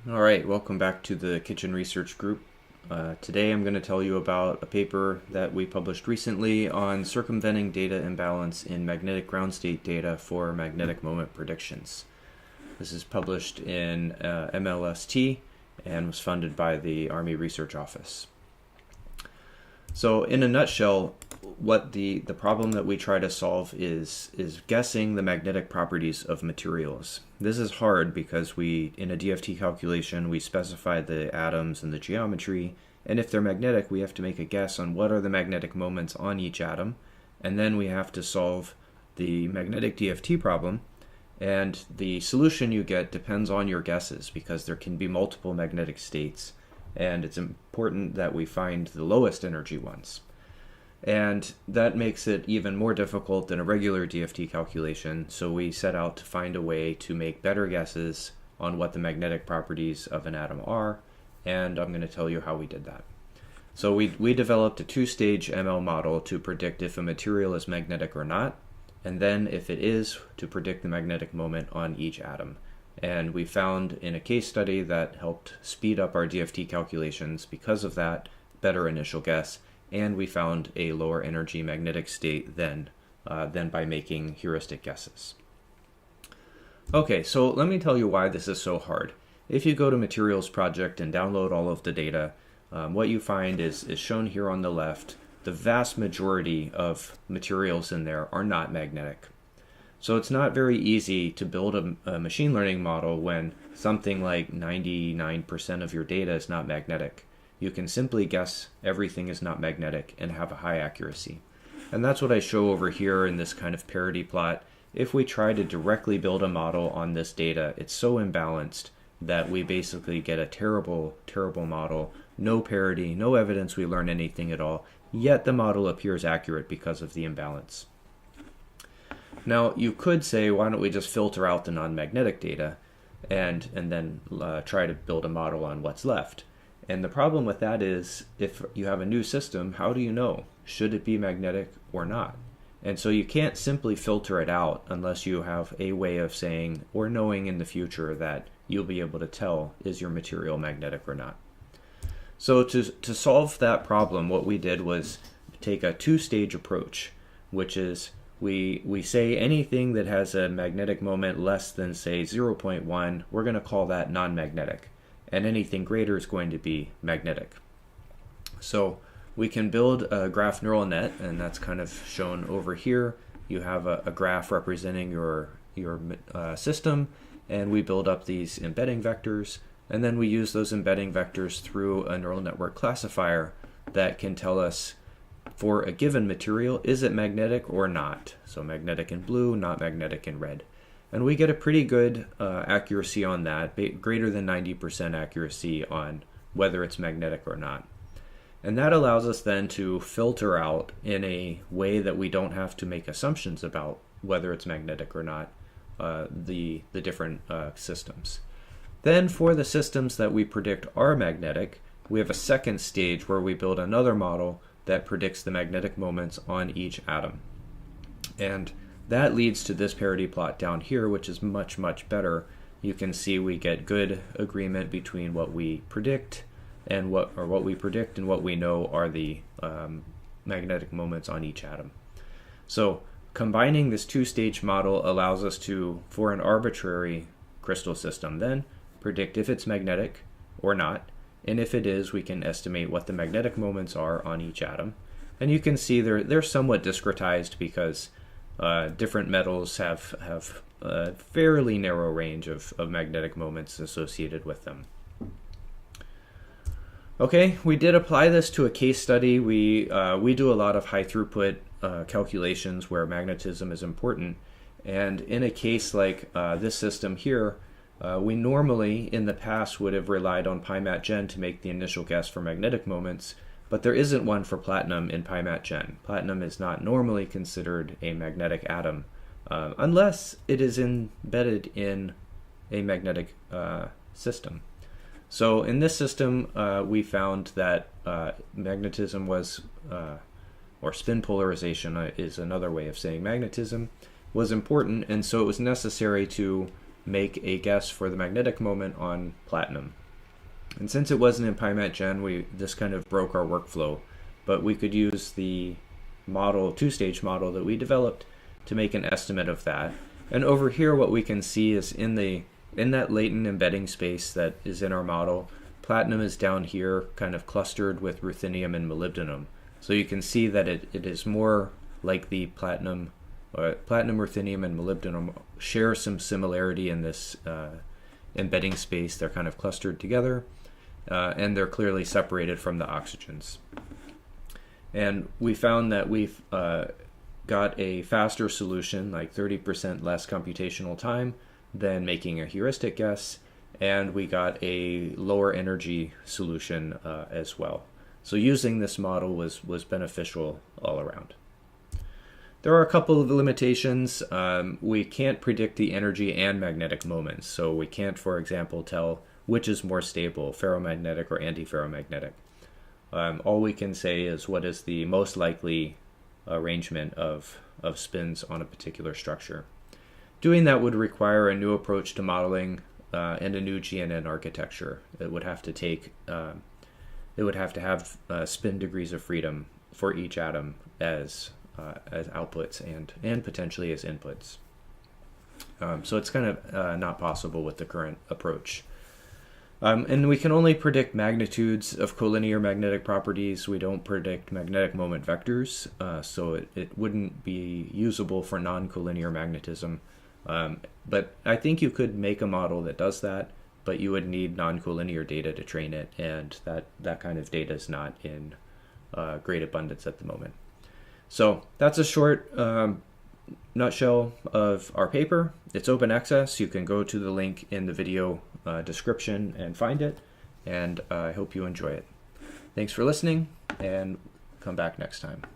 All right, welcome back to the Kitchen Research Group. Today I'm going to tell you about a paper that we published recently on circumventing data imbalance in magnetic ground state data for magnetic moment predictions. This is published in MLST and was funded by the Army Research Office. So in a nutshell, what the problem that we try to solve is guessing the magnetic properties of materials. This is hard because in a DFT calculation, we specify the atoms and the geometry, and if they're magnetic, we have to make a guess on what are the magnetic moments on each atom, and then we have to solve the magnetic DFT problem, and the solution you get depends on your guesses because there can be multiple magnetic states, and it's important that we find the lowest energy ones. And that makes it even more difficult than a regular DFT calculation, so we set out to find a way to make better guesses on what the magnetic properties of an atom are, and I'm going to tell you how we did that. So we developed a two-stage ML model to predict if a material is magnetic or not, and then if it is, to predict the magnetic moment on each atom. And we found in a case study that helped speed up our DFT calculations because of that better initial guess, and we found a lower energy magnetic state than by making heuristic guesses. Okay, so let me tell you why this is so hard. If you go to Materials Project and download all of the data, what you find is shown here on the left. The vast majority of materials in there are not magnetic. So it's not very easy to build a machine learning model when something like 99% of your data is not magnetic. You can simply guess everything is not magnetic and have a high accuracy. And that's what I show over here in this kind of parity plot. If we try to directly build a model on this data, it's so imbalanced that we basically get a terrible, terrible model. No parity, no evidence we learn anything at all, yet the model appears accurate because of the imbalance. Now, you could say, why don't we just filter out the non-magnetic data and then try to build a model on what's left? And the problem with that is, if you have a new system, how do you know? Should it be magnetic or not? And so you can't simply filter it out unless you have a way of saying or knowing in the future that you'll be able to tell, is your material magnetic or not? So to solve that problem, what we did was take a two-stage approach, which is we say anything that has a magnetic moment less than, say, 0.1, we're going to call that non-magnetic. And anything greater is going to be magnetic. So we can build a graph neural net, and that's kind of shown over here. You have a graph representing your system, and we build up these embedding vectors, and then we use those embedding vectors through a neural network classifier that can tell us, for a given material, is it magnetic or not? So magnetic in blue, not magnetic in red. And we get a pretty good accuracy on that, greater than 90% accuracy on whether it's magnetic or not. And that allows us then to filter out in a way that we don't have to make assumptions about whether it's magnetic or not, the different systems. Then for the systems that we predict are magnetic, we have a second stage where we build another model that predicts the magnetic moments on each atom. And that leads to this parity plot down here, which is much, much better. You can see we get good agreement between what we predict and what we predict and what we know are the magnetic moments on each atom. So combining this two-stage model allows us to, for an arbitrary crystal system, then predict if it's magnetic or not. And if it is, we can estimate what the magnetic moments are on each atom. And you can see they're somewhat discretized because different metals have a fairly narrow range of magnetic moments associated with them. Okay, we did apply this to a case study. We do a lot of high throughput calculations where magnetism is important. And in a case like this system here, we normally in the past would have relied on PyMatGen to make the initial guess for magnetic moments, but there isn't one for platinum in PyMatGen. Platinum is not normally considered a magnetic atom unless it is embedded in a magnetic system. So in this system, we found that magnetism was, or spin polarization is another way of saying magnetism, was important, and so it was necessary to make a guess for the magnetic moment on platinum. And since it wasn't in PyMatGen, this kind of broke our workflow, but we could use the two-stage model that we developed to make an estimate of that. And over here, what we can see is in that latent embedding space that is in our model, platinum is down here, kind of clustered with ruthenium and molybdenum. So you can see that it is more like the platinum, ruthenium, and molybdenum share some similarity in this embedding space. They're kind of clustered together, and they're clearly separated from the oxygens. And we found that we've got a faster solution, like 30% less computational time than making a heuristic guess, and we got a lower energy solution as well. So using this model was beneficial all around. There are a couple of limitations. We can't predict the energy and magnetic moments, so we can't, for example, tell which is more stable, ferromagnetic or antiferromagnetic. All we can say is what is the most likely arrangement of spins on a particular structure. Doing that would require a new approach to modeling and a new GNN architecture. It would have to have spin degrees of freedom for each atom as outputs and potentially as inputs. So it's kind of not possible with the current approach. And we can only predict magnitudes of collinear magnetic properties. We don't predict magnetic moment vectors, so it wouldn't be usable for non-collinear magnetism. But I think you could make a model that does that, but you would need non-collinear data to train it, and that kind of data is not in great abundance at the moment. So that's a short nutshell of our paper. It's open access. You can go to the link in the video description and find it, and I hope you enjoy it. Thanks for listening, and come back next time.